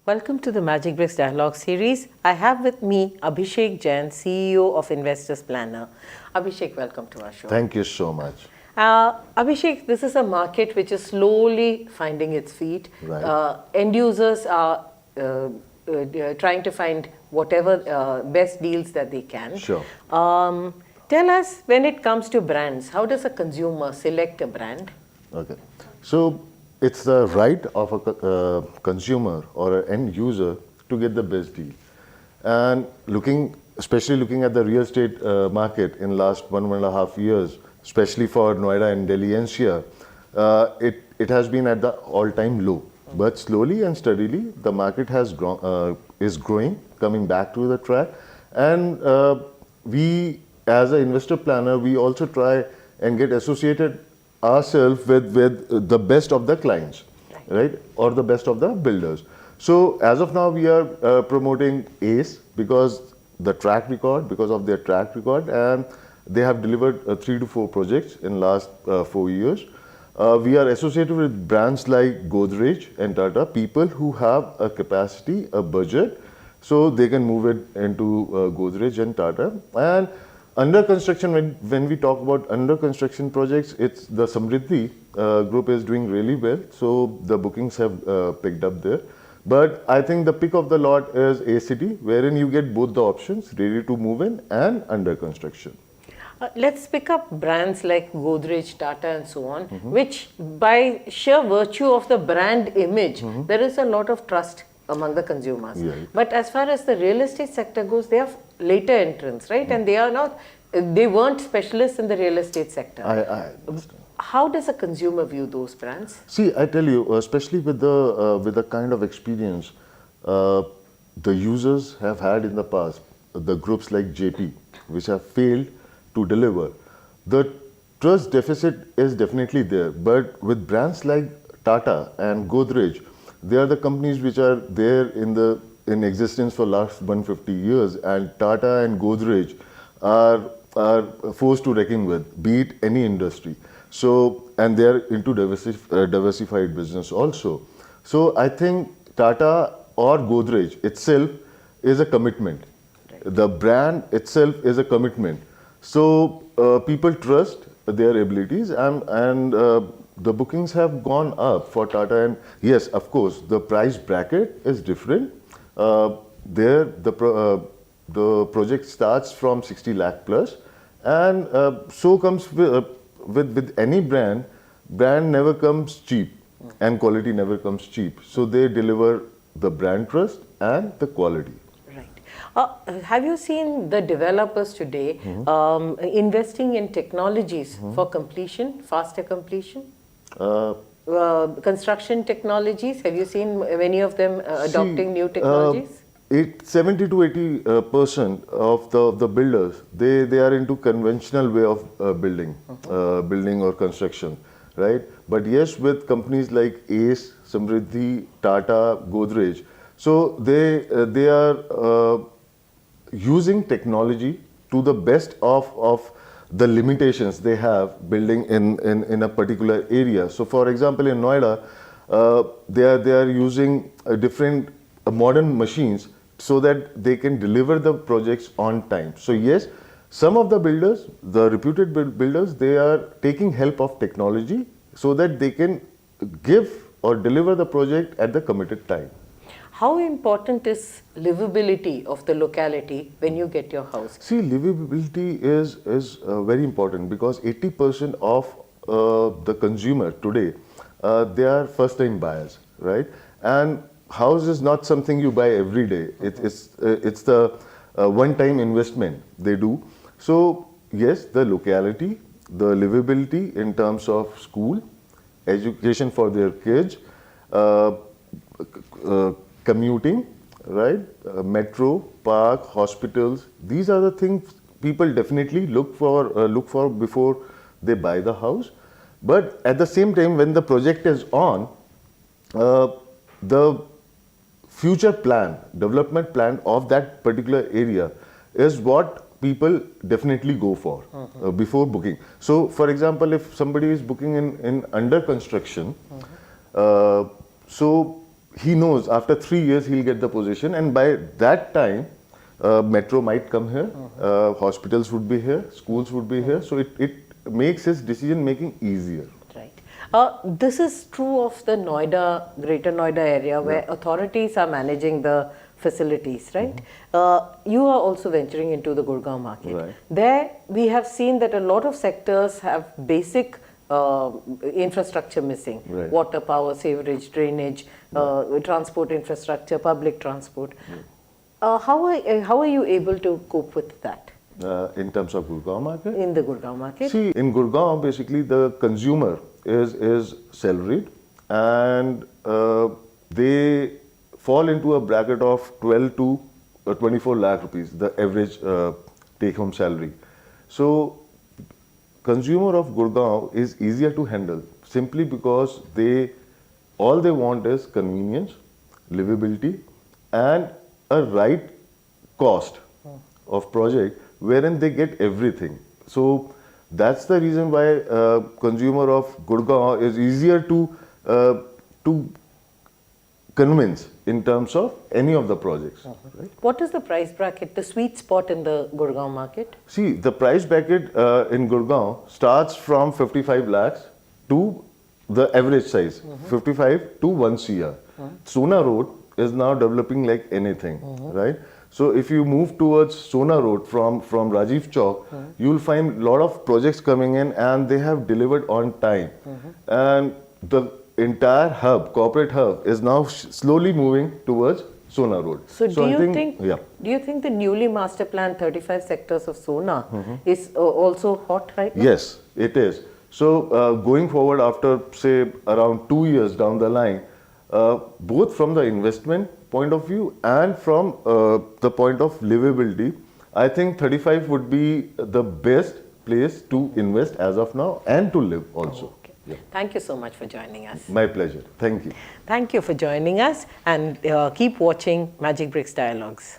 Welcome to the Magicbricks Dialogue series. I have with me Abhishek Jain, CEO of Investors Planner. Abhishek, welcome to our show. Thank you so much. Abhishek, this is a market which is slowly finding its feet. Right. End users are trying to find whatever best deals that they can. Sure. Tell us, when it comes to brands, how does a consumer select a brand? Okay. So it's the right of a consumer or an end user to get the best deal. And especially looking at the real estate market in last 1.5 years, especially for Noida and Delhi NCR, it has been at the all-time low. But slowly and steadily, the market is growing, coming back to the track. And we, as an investor planner, we also try and get associated ourselves with the best of the clients, right? Or the best of the builders. So as of now, we are promoting ACE because of their track record, and they have delivered 3 to 4 projects in last 4 years. We are associated with brands like Godrej and Tata, people who have a capacity, a budget, so they can move it into Godrej and Tata. And under construction, when we talk about under construction projects, it's the Samriddhi group is doing really well, so the bookings have picked up there. But I think the pick of the lot is A-City, wherein you get both the options, ready to move in and under construction. Let's pick up brands like Godrej, Tata and so on, which by sheer virtue of the brand image, there is a lot of trust among the consumers. Yeah. But as far as the real estate sector goes, they are later entrants, right? And they weren't specialists in the real estate sector. I understand. How does a consumer view those brands? See, I tell you, especially with the kind of experience the users have had in the past, the groups like JP, which have failed to deliver, the trust deficit is definitely there. But with brands like Tata and Godrej, they are the companies which are there in existence for last 150 years, and Tata and Godrej are forced to reckon with, be it any industry. So, and they are into diversified business also. So I think Tata or Godrej itself is a commitment. Right. The brand itself is a commitment. So people trust their abilities, and the bookings have gone up for Tata. And yes, of course, the price bracket is different. There, the project starts from 60 lakh plus, and so comes with any brand. Brand never comes cheap, and quality never comes cheap. So they deliver the brand trust and the quality. Have you seen the developers today investing in technologies for completion, faster completion? Construction technologies, have you seen many of them adopting new technologies? 70 to 80% of the builders, they are into conventional way of building or construction, right? But yes, with companies like ACE, Samriddhi, Tata, Godrej, so they are using technology to the best of the limitations they have building in a particular area. So for example, in Noida, they are using different modern machines so that they can deliver the projects on time. So yes, some of the builders, the reputed builders, they are taking help of technology so that they can give or deliver the project at the committed time. How important is livability of the locality when you get your house? See, livability is very important because 80% of the consumer today, they are first-time buyers, right? And house is not something you buy every day. It's the one-time investment they do. So yes, the locality, the livability in terms of school, education for their kids, commuting, right? Metro, park, hospitals. These are the things people definitely look for before they buy the house. But at the same time, when the project is on, the future plan, development plan of that particular area is what people definitely go for before booking. So, for example, if somebody is booking in under construction, so he knows after 3 years he'll get the position, and by that time, metro might come here, hospitals would be here, schools would be here, so it makes his decision making easier. Right. This is true of the Noida, Greater Noida area, where authorities are managing the facilities, right? You are also venturing into the Gurgaon market. Right. There, we have seen that a lot of sectors have basic infrastructure missing: Right. water, power, sewerage, drainage, transport infrastructure, public transport. How are you able to cope with that In terms of Gurgaon market? in the Gurgaon market? See, in Gurgaon, basically the consumer is salaried, and they fall into a bracket of 12 to 24 lakh rupees, the average take-home salary. So, consumer of Gurgaon is easier to handle simply because all they want is convenience, livability, and a right cost of project wherein they get everything. So that's the reason why consumer of Gurgaon is easier to convince in terms of any of the projects. Right? What is the price bracket, the sweet spot in the Gurgaon market? See, the price bracket in Gurgaon starts from 55 lakhs to the average size, 55 to 1 CR. Sohna Road is now developing like anything, right? So if you move towards Sohna Road from Rajiv Chowk, you'll find a lot of projects coming in, and they have delivered on time. And the entire hub, corporate hub, is now slowly moving towards Sohna Road. So do I you yeah. do you think the newly master planned 35 sectors of Sohna is also hot right now? Yes, it is. So going forward, after say around 2 years down the line, both from the investment point of view and from the point of livability, I think 35 would be the best place to invest as of now and to live also. Okay. Thank you so much for joining us. My pleasure. Thank you. Thank you for joining us, and keep watching Magicbricks Dialogues.